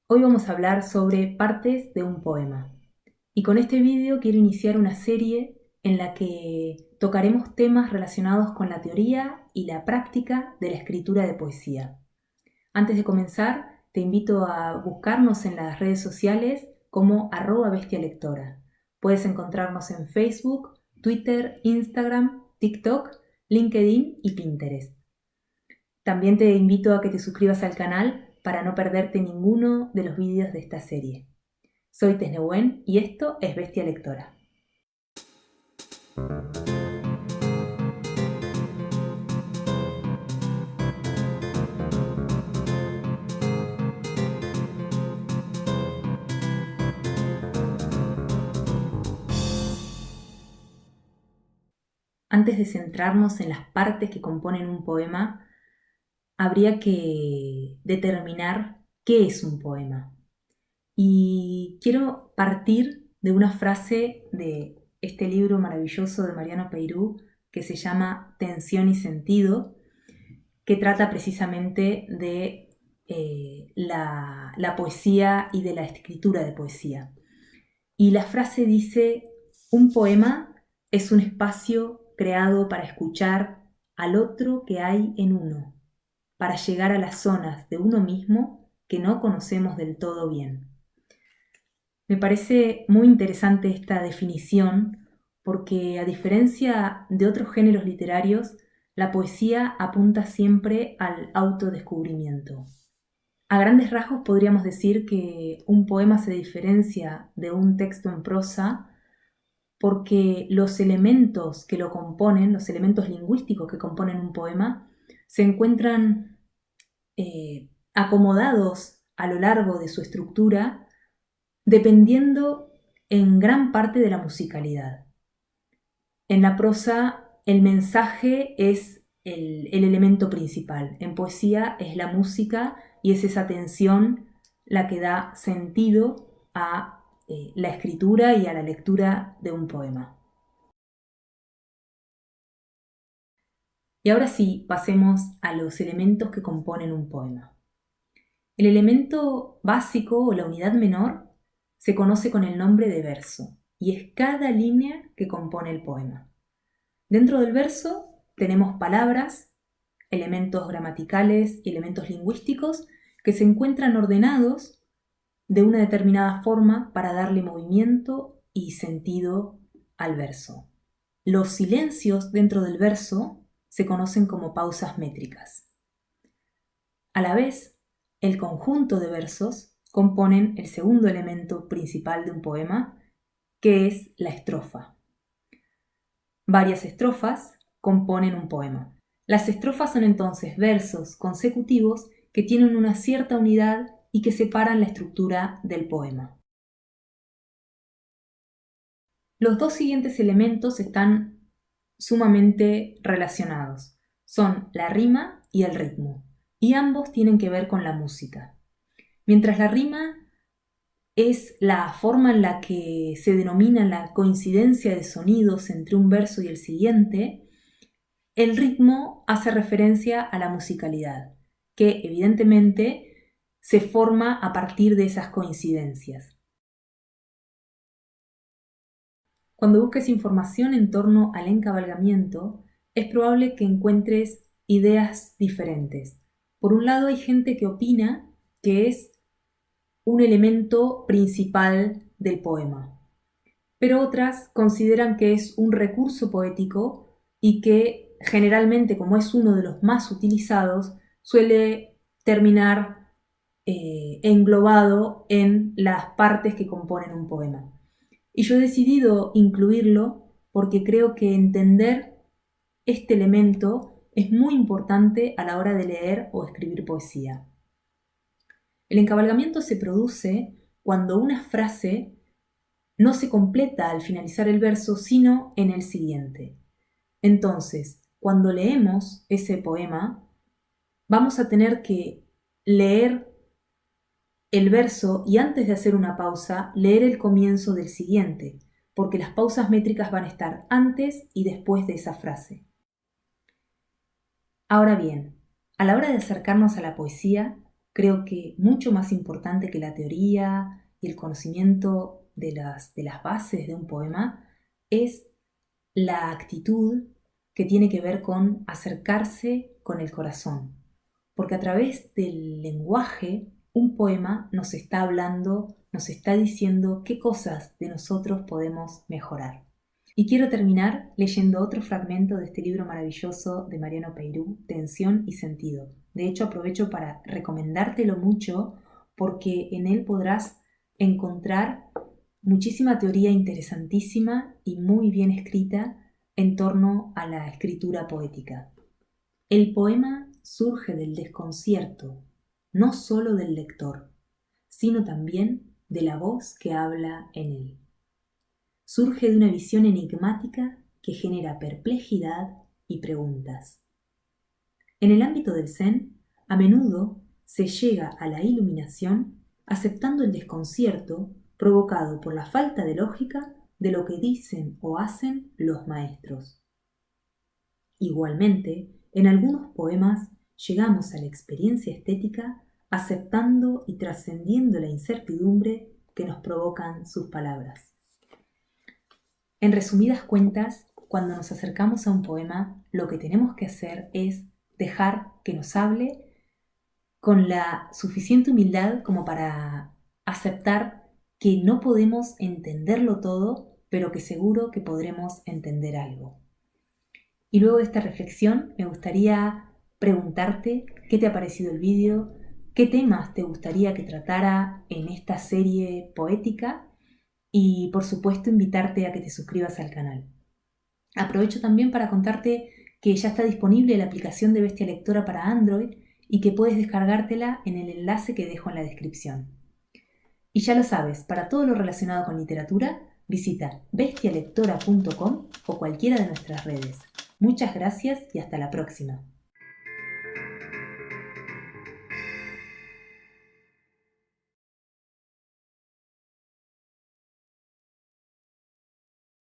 Hoy vamos a hablar sobre partes de un poema. Y con este vídeo quiero iniciar una serie en la que tocaremos temas relacionados con la teoría y la práctica de la escritura de poesía. Antes de comenzar, te invito a buscarnos en las redes sociales como @bestialectora. Puedes encontrarnos en Facebook, Twitter, Instagram, TikTok, LinkedIn y Pinterest. También te invito a que te suscribas al canal para no perderte ninguno de los vídeos de esta serie. Soy Tesnehuen y esto es Bestia Lectora. Antes de centrarnos en las partes que componen un poema, habría que determinar qué es un poema. Y quiero partir de una frase de este libro maravilloso de Mariano Peiró que se llama Tensión y Sentido, que trata precisamente de la poesía y de la escritura de poesía. Y la frase dice: un poema es un espacio creado para escuchar al otro que hay en uno, para llegar a las zonas de uno mismo que no conocemos del todo bien. Me parece muy interesante esta definición porque, a diferencia de otros géneros literarios, la poesía apunta siempre al autodescubrimiento. A grandes rasgos podríamos decir que un poema se diferencia de un texto en prosa porque los elementos que lo componen, los elementos lingüísticos que componen un poema, se encuentran acomodados a lo largo de su estructura, dependiendo en gran parte de la musicalidad. En la prosa, el mensaje es el elemento principal. En poesía es la música y es esa tensión la que da sentido a la escritura y a la lectura de un poema. Y ahora sí, pasemos a los elementos que componen un poema. El elemento básico o la unidad menor se conoce con el nombre de verso y es cada línea que compone el poema. Dentro del verso tenemos palabras, elementos gramaticales y elementos lingüísticos que se encuentran ordenados de una determinada forma para darle movimiento y sentido al verso. Los silencios dentro del verso se conocen como pausas métricas. A la vez, el conjunto de versos componen el segundo elemento principal de un poema, que es la estrofa. Varias estrofas componen un poema. Las estrofas son entonces versos consecutivos que tienen una cierta unidad y que separan la estructura del poema. Los dos siguientes elementos están sumamente relacionados. Son la rima y el ritmo, y ambos tienen que ver con la música. Mientras la rima es la forma en la que se denomina la coincidencia de sonidos entre un verso y el siguiente, el ritmo hace referencia a la musicalidad, que evidentemente se forma a partir de esas coincidencias. Cuando busques información en torno al encabalgamiento, es probable que encuentres ideas diferentes. Por un lado, hay gente que opina que es un elemento principal del poema, pero otras consideran que es un recurso poético y que generalmente, como es uno de los más utilizados, suele terminar englobado en las partes que componen un poema. Y yo he decidido incluirlo porque creo que entender este elemento es muy importante a la hora de leer o escribir poesía. El encabalgamiento se produce cuando una frase no se completa al finalizar el verso, sino en el siguiente. Entonces, cuando leemos ese poema, vamos a tener que leer el verso y, antes de hacer una pausa, leer el comienzo del siguiente, porque las pausas métricas van a estar antes y después de esa frase. Ahora bien, a la hora de acercarnos a la poesía, Creo que mucho más importante que la teoría y el conocimiento de las bases de un poema es la actitud que tiene que ver con acercarse con el corazón. Porque a través del lenguaje, un poema nos está hablando, nos está diciendo qué cosas de nosotros podemos mejorar. Y quiero terminar leyendo otro fragmento de este libro maravilloso de Mariano Peiró, Tensión y Sentido. De hecho, aprovecho para recomendártelo mucho porque en él podrás encontrar muchísima teoría interesantísima y muy bien escrita en torno a la escritura poética. El poema surge del desconcierto, no solo del lector, sino también de la voz que habla en él. Surge de una visión enigmática que genera perplejidad y preguntas. En el ámbito del Zen, a menudo se llega a la iluminación aceptando el desconcierto provocado por la falta de lógica de lo que dicen o hacen los maestros. Igualmente, en algunos poemas llegamos a la experiencia estética aceptando y trascendiendo la incertidumbre que nos provocan sus palabras. En resumidas cuentas, cuando nos acercamos a un poema, lo que tenemos que hacer es dejar que nos hable con la suficiente humildad como para aceptar que no podemos entenderlo todo, pero que seguro que podremos entender algo. Y luego de esta reflexión, me gustaría preguntarte qué te ha parecido el vídeo, qué temas te gustaría que tratara en esta serie poética y, por supuesto, invitarte a que te suscribas al canal. Aprovecho también para contarte que ya está disponible la aplicación de Bestia Lectora para Android y que puedes descargártela en el enlace que dejo en la descripción. Y ya lo sabes, para todo lo relacionado con literatura, visita bestialectora.com o cualquiera de nuestras redes. Muchas gracias y hasta la próxima.